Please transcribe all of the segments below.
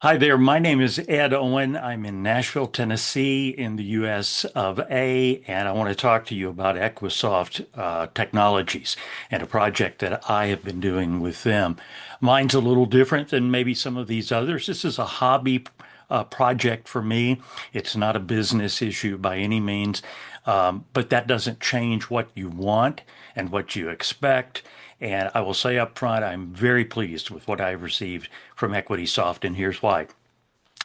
Hi there. My name is Ed Owen. I'm in Nashville, Tennessee, in the US of A, and I want to talk to you about Equitysoft Technologies and a project that I have been doing with them. Mine's a little different than maybe some of these others. This is a hobby project for me. It's not a business issue by any means, but that doesn't change what you want and what you expect. And I will say up front, I'm very pleased with what I've received from Equitysoft, and here's why.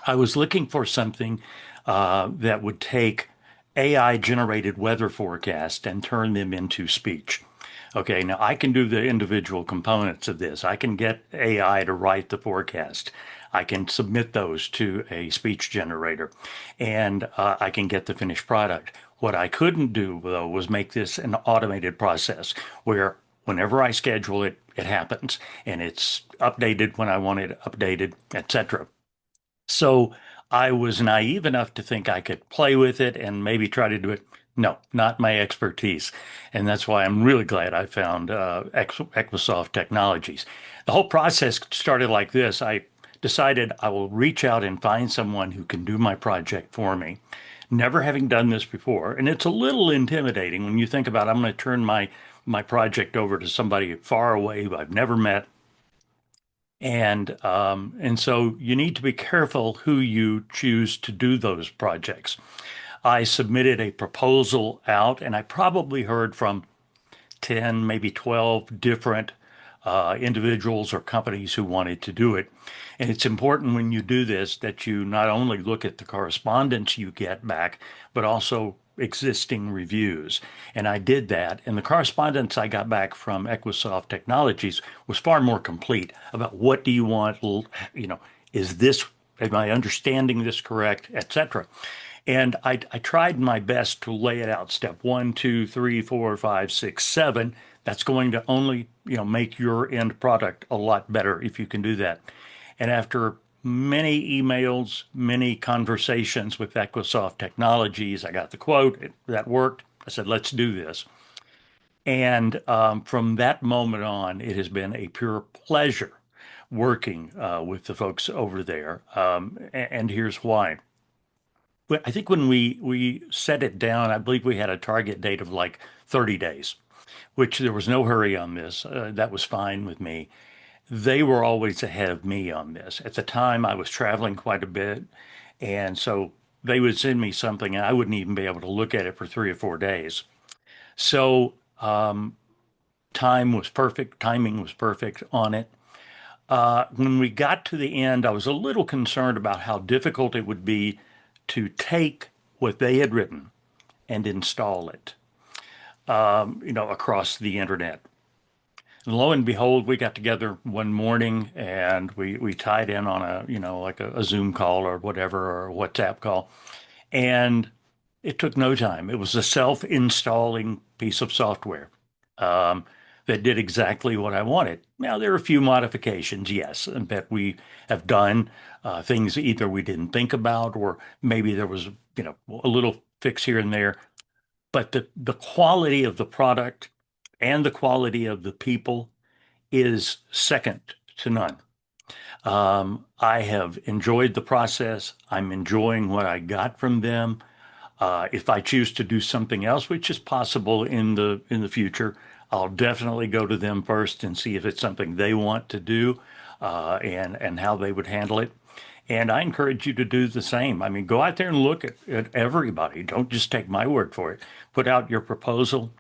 I was looking for something that would take AI generated weather forecast and turn them into speech. Okay, now I can do the individual components of this. I can get AI to write the forecast. I can submit those to a speech generator, and I can get the finished product. What I couldn't do, though, was make this an automated process where whenever I schedule it, it happens, and it's updated when I want it updated, etc. So I was naive enough to think I could play with it and maybe try to do it. No, not my expertise. And that's why I'm really glad I found Equisoft Technologies. The whole process started like this. I decided I will reach out and find someone who can do my project for me, never having done this before. And it's a little intimidating when you think about I'm going to turn my project over to somebody far away who I've never met, and so you need to be careful who you choose to do those projects. I submitted a proposal out, and I probably heard from 10, maybe 12 different individuals or companies who wanted to do it. And it's important when you do this that you not only look at the correspondence you get back, but also existing reviews. And I did that. And the correspondence I got back from Equisoft Technologies was far more complete about what do you want, is this, am I understanding this correct, etc. And I tried my best to lay it out. Step one, two, three, four, five, six, seven. That's going to only, make your end product a lot better if you can do that. And after many emails, many conversations with Equisoft Technologies, I got the quote that worked. I said, let's do this. And from that moment on, it has been a pure pleasure working with the folks over there. And here's why. I think when we set it down, I believe we had a target date of like 30 days, which there was no hurry on this. That was fine with me. They were always ahead of me on this. At the time, I was traveling quite a bit, and so they would send me something, and I wouldn't even be able to look at it for 3 or 4 days. So time was perfect, timing was perfect on it. When we got to the end, I was a little concerned about how difficult it would be to take what they had written and install it, across the internet. And lo and behold, we got together one morning and we tied in on like a Zoom call or whatever, or a WhatsApp call. And it took no time. It was a self-installing piece of software um, that did exactly what I wanted. Now, there are a few modifications, yes, that we have done, things either we didn't think about or maybe there was, a little fix here and there. But the quality of the product and the quality of the people is second to none. I have enjoyed the process. I'm enjoying what I got from them. If I choose to do something else, which is possible in the future, I'll definitely go to them first and see if it's something they want to do, and how they would handle it. And I encourage you to do the same. I mean, go out there and look at everybody. Don't just take my word for it. Put out your proposal,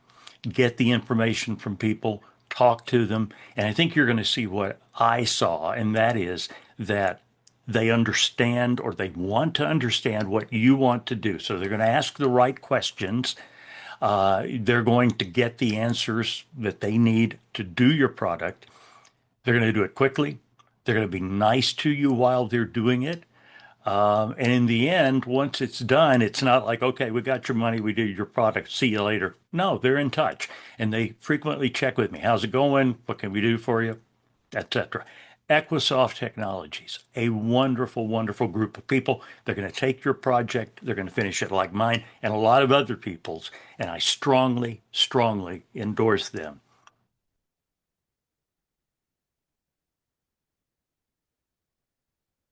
get the information from people, talk to them, and I think you're going to see what I saw, and that is that they understand or they want to understand what you want to do. So they're going to ask the right questions. They're going to get the answers that they need to do your product. They're going to do it quickly. They're going to be nice to you while they're doing it. And in the end, once it's done, it's not like, okay, we got your money, we did your product, see you later. No, they're in touch and they frequently check with me. How's it going? What can we do for you? Etc. Equisoft Technologies, a wonderful, wonderful group of people. They're going to take your project, they're going to finish it like mine and a lot of other people's. And I strongly, strongly endorse them.